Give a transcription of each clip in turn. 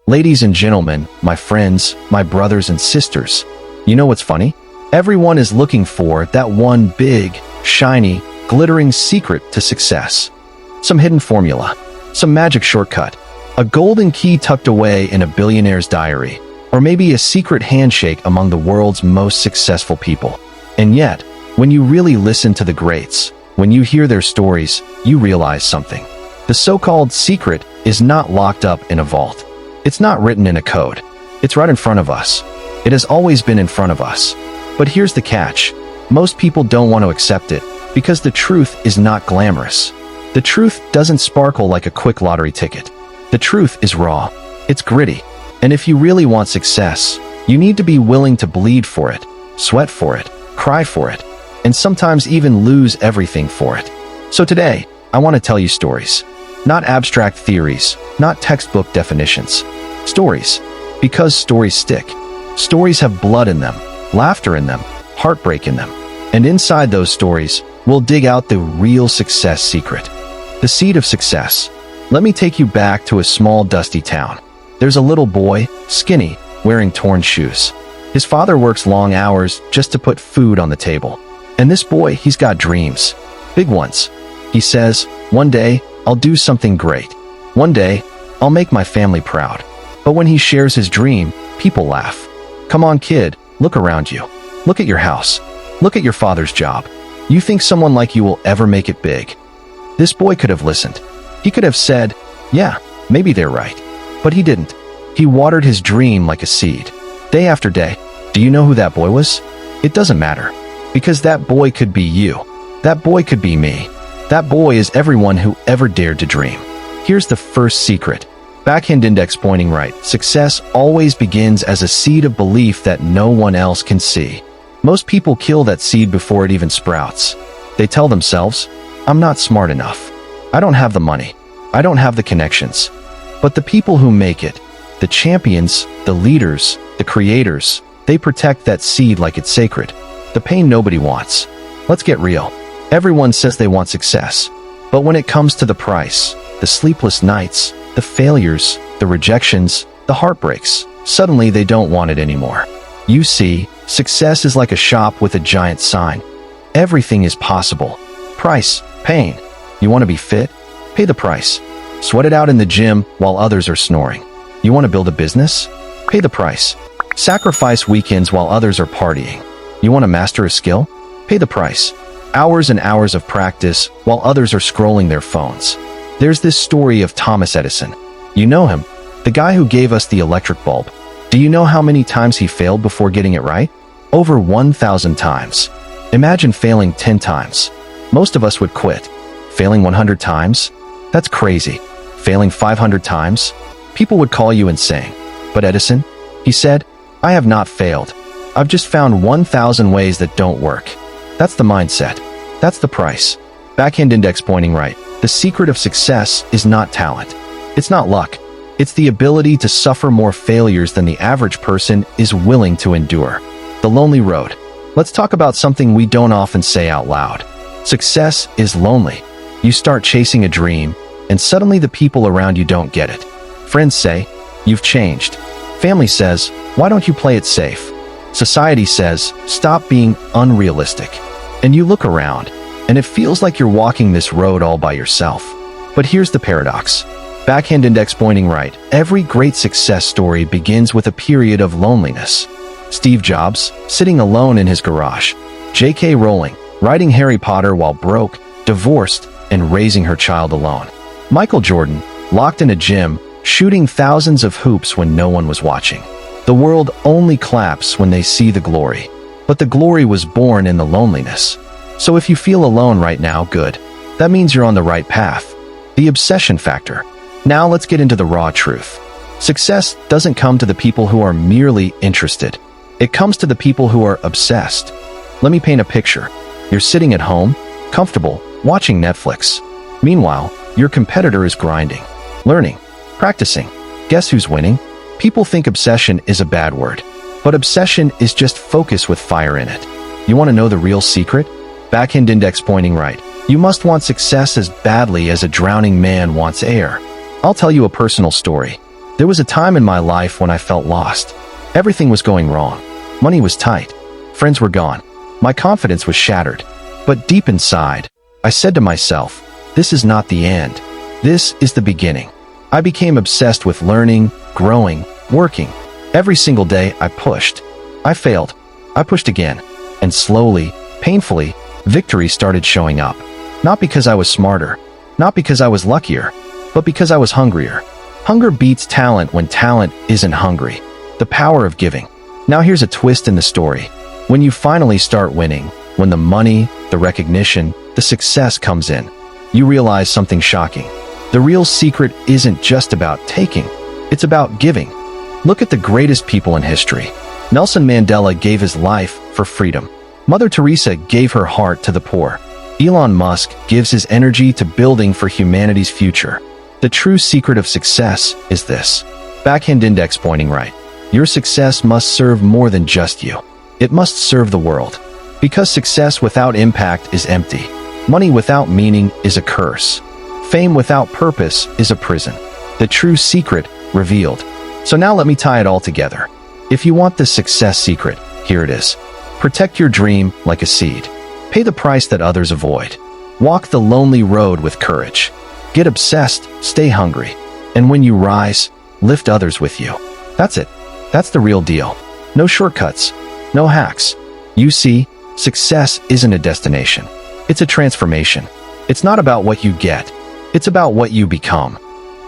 Ladies and gentlemen, my friends, my brothers and sisters, you know what's funny? Everyone is looking for that one big, shiny, glittering secret to success. Some hidden formula, some magic shortcut, a golden key tucked away in a billionaire's diary, or maybe a secret handshake among the world's most successful people. And yet, when you really listen to the greats, when you hear their stories, you realize something. The so-called secret is not locked up in a vault. It's not written in a code. It's right in front of us. It has always been in front of us. But here's the catch. Most people don't want to accept it because the truth is not glamorous. The truth doesn't sparkle like a quick lottery ticket. The truth is raw. It's gritty. And if you really want success, you need to be willing to bleed for it, sweat for it, cry for it, and sometimes even lose everything for it. So today, I want to tell you stories. Not abstract theories, not textbook definitions. Stories. Because stories stick. Stories have blood in them, laughter in them, heartbreak in them. And inside those stories, we'll dig out the real success secret. The seed of success. Let me take you back to a small dusty town. There's a little boy, skinny, wearing torn shoes. His father works long hours just to put food on the table. And this boy, he's got dreams. Big ones. He says, one day, I'll do something great. One day, I'll make my family proud. But when he shares his dream, people laugh. Come on, kid, look around you. Look at your house. Look at your father's job. You think someone like you will ever make it big? This boy could have listened. He could have said, yeah, maybe they're right. But he didn't. He watered his dream like a seed. Day after day. Do you know who that boy was? It doesn't matter. Because that boy could be you. That boy could be me. That boy is everyone who ever dared to dream. Here's the first secret. Backhand index pointing right. Success always begins as a seed of belief that no one else can see. Most people kill that seed before it even sprouts. They tell themselves, I'm not smart enough. I don't have the money. I don't have the connections. But the people who make it, the champions, the leaders, the creators, they protect that seed like it's sacred. The pain nobody wants. Let's get real. Everyone says they want success. But when it comes to the price, the sleepless nights, the failures, the rejections, the heartbreaks, suddenly they don't want it anymore. You see, success is like a shop with a giant sign. Everything is possible. Price, pain. You want to be fit? Pay the price. Sweat it out in the gym while others are snoring. You want to build a business? Pay the price. Sacrifice weekends while others are partying. You want to master a skill? Pay the price. Hours and hours of practice while others are scrolling their phones. There's this story of Thomas Edison. You know him, the guy who gave us the electric bulb. Do you know how many times he failed before getting it right? Over 1,000 times. Imagine failing 10 times. Most of us would quit. Failing 100 times? That's crazy. Failing 500 times? People would call you insane. But Edison? He said, I have not failed. I've just found 1,000 ways that don't work. That's the mindset. That's the price. Backhand index pointing right. The secret of success is not talent. It's not luck. It's the ability to suffer more failures than the average person is willing to endure. The lonely road. Let's talk about something we don't often say out loud. Success is lonely. You start chasing a dream, and suddenly the people around you don't get it. Friends say, you've changed. Family says, why don't you play it safe? Society says, stop being unrealistic. And you look around, and it feels like you're walking this road all by yourself. But here's the paradox. Backhand index pointing right. Every great success story begins with a period of loneliness. Steve Jobs, sitting alone in his garage. J.K. Rowling, writing Harry Potter while broke, divorced, and raising her child alone. Michael Jordan, locked in a gym, shooting thousands of hoops when no one was watching. The world only claps when they see the glory. But the glory was born in the loneliness. So if you feel alone right now, good. That means you're on the right path. The obsession factor. Now let's get into the raw truth. Success doesn't come to the people who are merely interested. It comes to the people who are obsessed. Let me paint a picture. You're sitting at home, comfortable, watching Netflix. Meanwhile, your competitor is grinding, learning, practicing. Guess who's winning? People think obsession is a bad word, but obsession is just focus with fire in it. You want to know the real secret? Backhand index pointing right. You must want success as badly as a drowning man wants air. I'll tell you a personal story. There was a time in my life when I felt lost. Everything was going wrong. Money was tight. Friends were gone. My confidence was shattered. But deep inside, I said to myself, this is not the end. This is the beginning. I became obsessed with learning, growing, working. Every single day I pushed. I failed. I pushed again. And slowly, painfully, victory started showing up. Not because I was smarter, not because I was luckier, but because I was hungrier. Hunger beats talent when talent isn't hungry. The power of giving. Now here's a twist in the story. When you finally start winning, when the money, the recognition, the success comes in, you realize something shocking. The real secret isn't just about taking, it's about giving. Look at the greatest people in history. Nelson Mandela gave his life for freedom. Mother Teresa gave her heart to the poor. Elon Musk gives his energy to building for humanity's future. The true secret of success is this. Backhand index pointing right. Your success must serve more than just you. It must serve the world. Because success without impact is empty. Money without meaning is a curse. Fame without purpose is a prison. The true secret revealed. So now let me tie it all together. If you want the success secret, here it is. Protect your dream like a seed. Pay the price that others avoid. Walk the lonely road with courage. Get obsessed, stay hungry. And when you rise, lift others with you. That's it. That's the real deal. No shortcuts. No hacks. You see, success isn't a destination. It's a transformation. It's not about what you get. It's about what you become.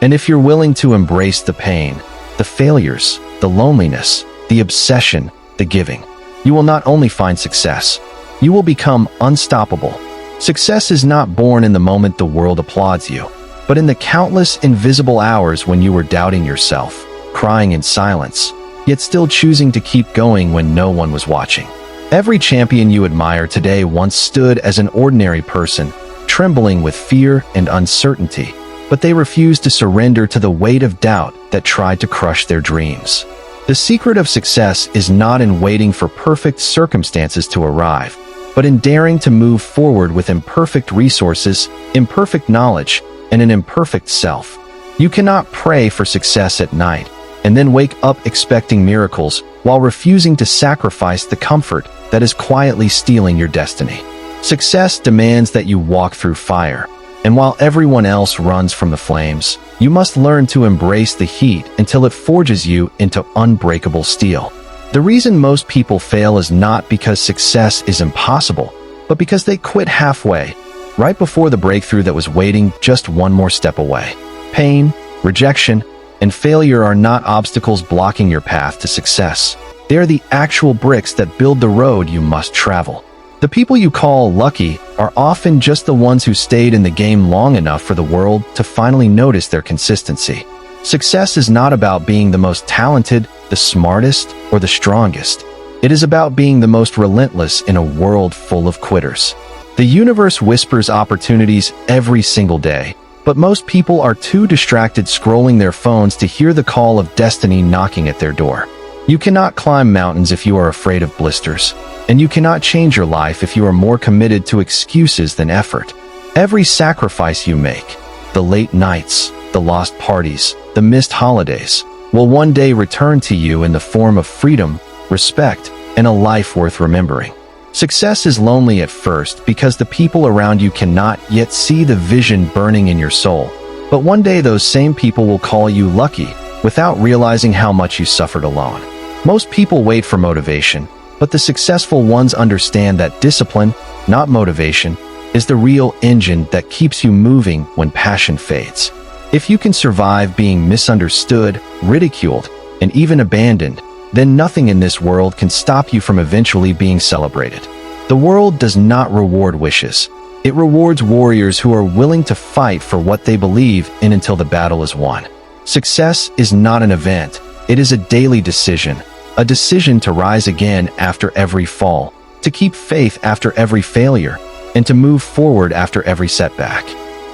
And if you're willing to embrace the pain, the failures, the loneliness, the obsession, the giving, you will not only find success, you will become unstoppable. Success is not born in the moment the world applauds you, but in the countless invisible hours when you were doubting yourself, crying in silence, yet still choosing to keep going when no one was watching. Every champion you admire today once stood as an ordinary person, trembling with fear and uncertainty, but they refused to surrender to the weight of doubt that tried to crush their dreams. The secret of success is not in waiting for perfect circumstances to arrive, but in daring to move forward with imperfect resources, imperfect knowledge, and an imperfect self. You cannot pray for success at night and then wake up expecting miracles while refusing to sacrifice the comfort that is quietly stealing your destiny. Success demands that you walk through fire, and while everyone else runs from the flames, you must learn to embrace the heat until it forges you into unbreakable steel. The reason most people fail is not because success is impossible, but because they quit halfway, right before the breakthrough that was waiting just one more step away. Pain, rejection, and failure are not obstacles blocking your path to success. They are the actual bricks that build the road you must travel. The people you call lucky are often just the ones who stayed in the game long enough for the world to finally notice their consistency. Success is not about being the most talented, the smartest, or the strongest. It is about being the most relentless in a world full of quitters. The universe whispers opportunities every single day, but most people are too distracted scrolling their phones to hear the call of destiny knocking at their door. You cannot climb mountains if you are afraid of blisters, and you cannot change your life if you are more committed to excuses than effort. Every sacrifice you make, the late nights, the lost parties, the missed holidays, will one day return to you in the form of freedom, respect, and a life worth remembering. Success is lonely at first because the people around you cannot yet see the vision burning in your soul. But one day those same people will call you lucky without realizing how much you suffered alone. Most people wait for motivation, but the successful ones understand that discipline, not motivation, is the real engine that keeps you moving when passion fades. If you can survive being misunderstood, ridiculed, and even abandoned, then nothing in this world can stop you from eventually being celebrated. The world does not reward wishes. It rewards warriors who are willing to fight for what they believe in until the battle is won. Success is not an event. It is a daily decision. A decision to rise again after every fall, to keep faith after every failure, and to move forward after every setback.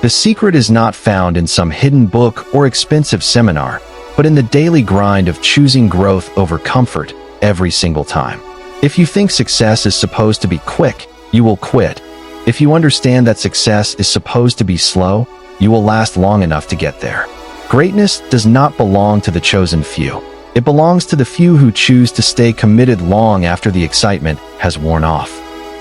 The secret is not found in some hidden book or expensive seminar, but in the daily grind of choosing growth over comfort every single time. If you think success is supposed to be quick, you will quit. If you understand that success is supposed to be slow, you will last long enough to get there. Greatness does not belong to the chosen few. It belongs to the few who choose to stay committed long after the excitement has worn off.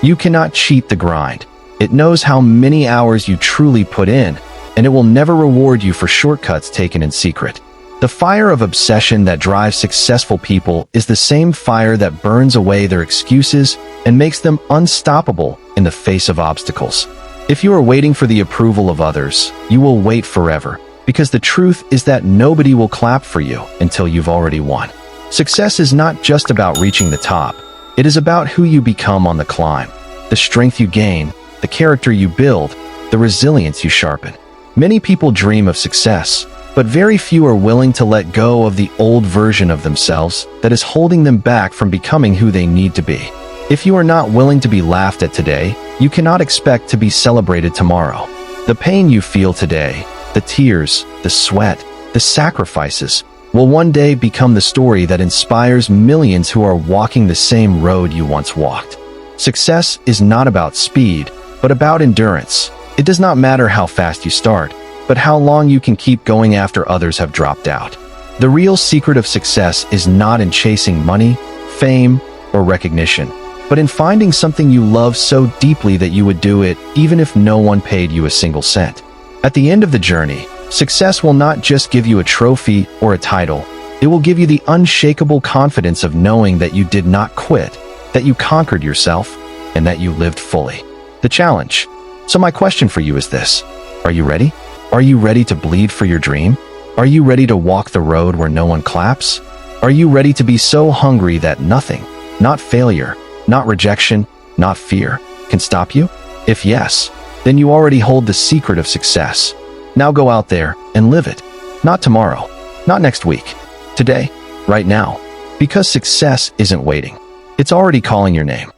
You cannot cheat the grind. It knows how many hours you truly put in, and it will never reward you for shortcuts taken in secret. The fire of obsession that drives successful people is the same fire that burns away their excuses and makes them unstoppable in the face of obstacles. If you are waiting for the approval of others, you will wait forever, because the truth is that nobody will clap for you until you've already won. Success is not just about reaching the top. It is about who you become on the climb, the strength you gain, the character you build, the resilience you sharpen. Many people dream of success, but very few are willing to let go of the old version of themselves that is holding them back from becoming who they need to be. If you are not willing to be laughed at today, you cannot expect to be celebrated tomorrow. The pain you feel today, the tears, the sweat, the sacrifices, will one day become the story that inspires millions who are walking the same road you once walked. Success is not about speed, but about endurance. It does not matter how fast you start, but how long you can keep going after others have dropped out. The real secret of success is not in chasing money, fame, or recognition, but in finding something you love so deeply that you would do it even if no one paid you a single cent. At the end of the journey, success will not just give you a trophy or a title. It will give you the unshakable confidence of knowing that you did not quit, that you conquered yourself, and that you lived fully. The challenge. So my question for you is this: are you ready? Are you ready to bleed for your dream? Are you ready to walk the road where no one claps? Are you ready to be so hungry that nothing, not failure, not rejection, not fear, can stop you? If yes, then you already hold the secret of success. Now go out there and live it. Not tomorrow, not next week. Today, right now. Because success isn't waiting. It's already calling your name.